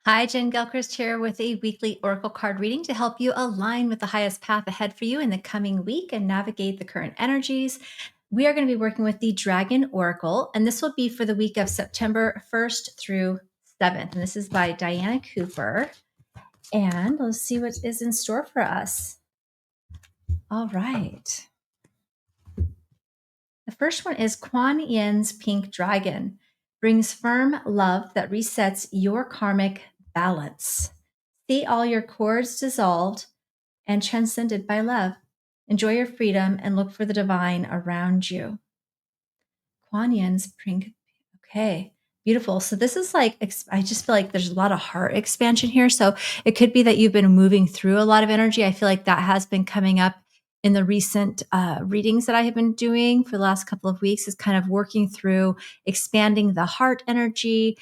Hi, Jen Gilchrist here with a weekly Oracle card reading to help you align with the highest path ahead for you in the coming week and navigate the current energies. We are going to be working with the Dragon Oracle, and this will be for the week of September 1st through 7th. And this is by Diana Cooper. And let's see what is in store for us. All right. The first one is Kuan Yin's Pink Dragon. Brings firm love that resets your karmic balance. See all your cords dissolved and transcended by love. Enjoy your freedom and look for the divine around you. Kuan Yin's Pink. Okay, beautiful. So this is like, I just feel like there's a lot of heart expansion here. So it could be that you've been moving through a lot of energy. I feel like that has been coming up in the recent readings that I have been doing for the last couple of weeks, is kind of working through expanding the heart energy,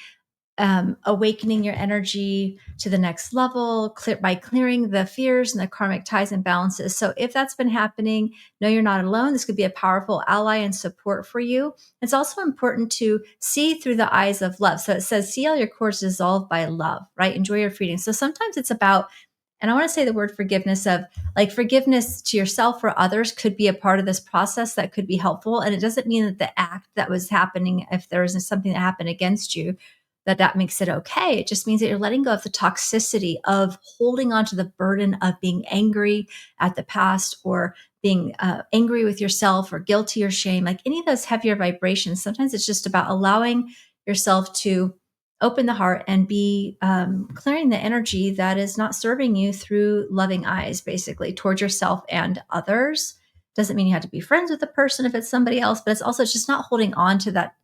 awakening your energy to the next level by clearing the fears and the karmic ties and balances. So if that's been happening, know you're not alone. This could be a powerful ally and support for you. It's also important to see through the eyes of love. So it says, see all your cords dissolved by love, right? Enjoy your freedom. So sometimes it's about, and I want to say the word forgiveness, of like forgiveness to yourself or others could be a part of this process that could be helpful. And it doesn't mean that the act that was happening, if there was something that happened against you, that makes it okay. It just means that you're letting go of the toxicity of holding on to the burden of being angry at the past, or being angry with yourself, or guilty or shame, like any of those heavier vibrations. Sometimes it's just about allowing yourself to open the heart and be clearing the energy that is not serving you through loving eyes, basically, towards yourself and others. Doesn't mean you have to be friends with the person if it's somebody else, but it's just not holding on to that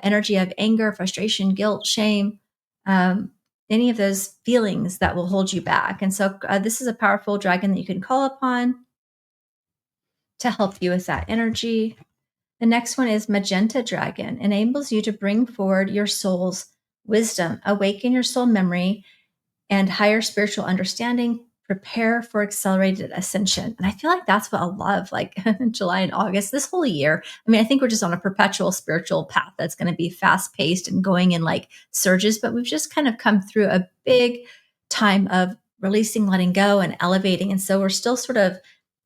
energy of anger, frustration, guilt, shame, any of those feelings that will hold you back. And so this is a powerful dragon that you can call upon to help you with that energy. The next one is Magenta Dragon. Enables you to bring forward your soul's wisdom, awaken your soul memory and higher spiritual understanding, prepare for accelerated ascension. And I feel like that's what a lot of like July and August, this whole year. I mean, I think we're just on a perpetual spiritual path that's going to be fast paced and going in like surges, but we've just kind of come through a big time of releasing, letting go, and elevating. And so we're still sort of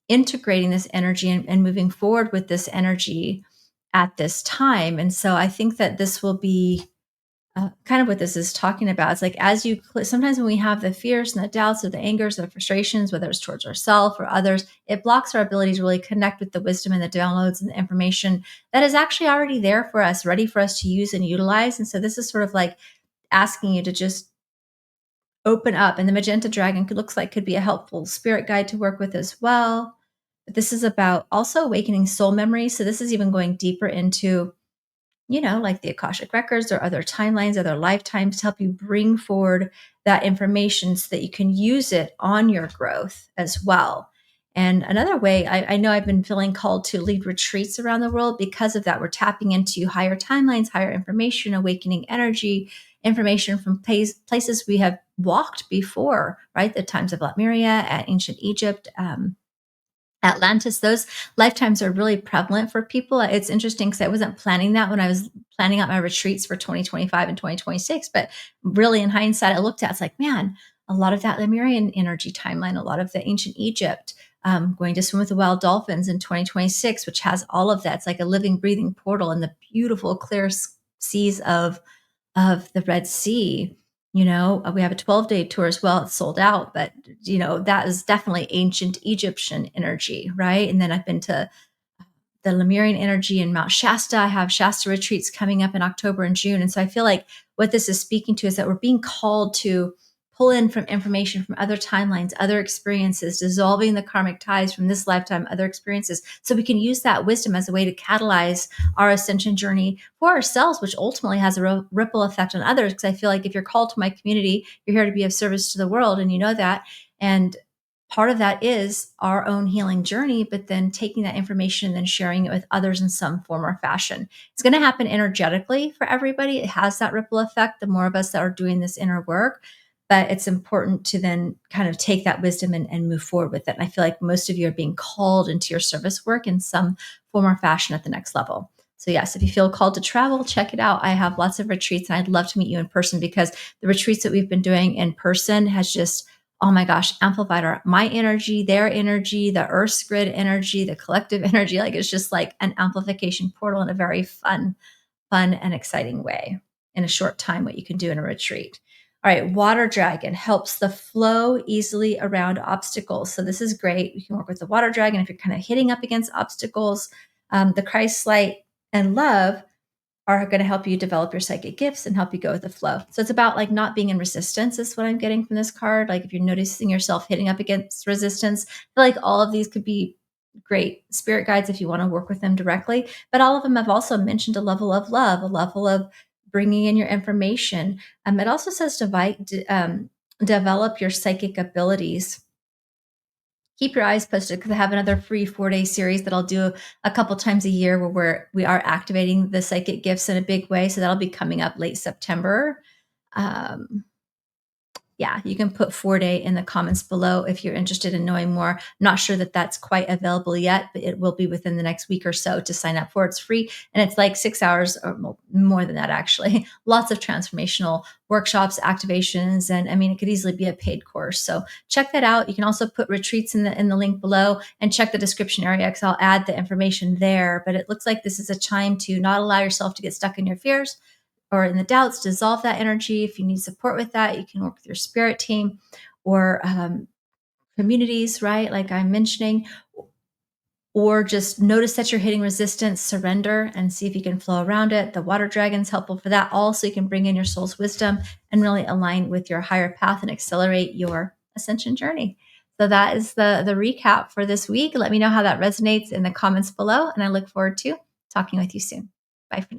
integrating this energy and moving forward with this energy at this time. And so I think that this will be kind of what this is talking about. It's like, as you sometimes when we have the fears and the doubts or the angers or the frustrations, whether it's towards ourselves or others, it blocks our ability to really connect with the wisdom and the downloads and the information that is actually already there for us, ready for us to use and utilize. And so this is sort of like asking you to just open up. And the Magenta Dragon could be a helpful spirit guide to work with as well. But this is about also awakening soul memories. So this is even going deeper into, like the Akashic records or other timelines, other lifetimes, to help you bring forward that information so that you can use it on your growth as well. And another way, I know I've been feeling called to lead retreats around the world because of that. We're tapping into higher timelines, higher information, awakening energy, information from places we have walked before, right? The times of Lemuria, at ancient Egypt, Atlantis. Those lifetimes are really prevalent for people. It's interesting because I wasn't planning that when I was planning out my retreats for 2025 and 2026. But really, in hindsight, I looked at it's like, man, a lot of that Lemurian energy timeline, a lot of the ancient Egypt, going to swim with the wild dolphins in 2026, which has all of that. It's like a living, breathing portal in the beautiful, clear seas of the Red Sea. We have a 12-day tour as well. It's sold out, but that is definitely ancient Egyptian energy, right? And then I've been to the Lemurian energy in Mount Shasta. I have Shasta retreats coming up in October and June. And so I feel like what this is speaking to is that we're being called to pull in from information from other timelines, other experiences, dissolving the karmic ties from this lifetime, other experiences, so we can use that wisdom as a way to catalyze our ascension journey for ourselves, which ultimately has a ripple effect on others. Because I feel like if you're called to my community, you're here to be of service to the world, and you know that. And part of that is our own healing journey, but then taking that information and then sharing it with others in some form or fashion. It's going to happen energetically for everybody. It has that ripple effect, the more of us that are doing this inner work. But it's important to then kind of take that wisdom and move forward with it. And I feel like most of you are being called into your service work in some form or fashion at the next level. So yes, if you feel called to travel, check it out. I have lots of retreats and I'd love to meet you in person because the retreats that we've been doing in person has just, oh my gosh, amplified my energy, their energy, the Earth's grid energy, the collective energy. Like it's just like an amplification portal in a very fun and exciting way in a short time, what you can do in a retreat. All right, water dragon helps the flow easily around obstacles. So this is great. You can work with the water dragon if you're kind of hitting up against obstacles. The Christ light and love are going to help you develop your psychic gifts and help you go with the flow. So it's about like not being in resistance is what I'm getting from this card. Like if you're noticing yourself hitting up against resistance, I feel like all of these could be great spirit guides if you want to work with them directly. But all of them have also mentioned a level of love, a level of bringing in your information. It also says develop your psychic abilities. Keep your eyes posted because I have another free 4-day series that I'll do a couple times a year where we are activating the psychic gifts in a big way. So that'll be coming up late September. Yeah, you can put 4-day in the comments below if you're interested in knowing more. Not sure that that's quite available yet, but it will be within the next week or so to sign up for. It's free and it's like 6 hours or more than that, actually. Lots of transformational workshops, activations, and I mean, it could easily be a paid course. So check that out. You can also put retreats in the link below and check the description area because I'll add the information there. But it looks like this is a time to not allow yourself to get stuck in your fears or in the doubts, dissolve that energy. If you need support with that, you can work with your spirit team or communities, right? Like I'm mentioning, or just notice that you're hitting resistance, surrender and see if you can flow around it. The water dragon's helpful for that. Also, you can bring in your soul's wisdom and really align with your higher path and accelerate your ascension journey. So that is the recap for this week. Let me know how that resonates in the comments below. And I look forward to talking with you soon. Bye for now.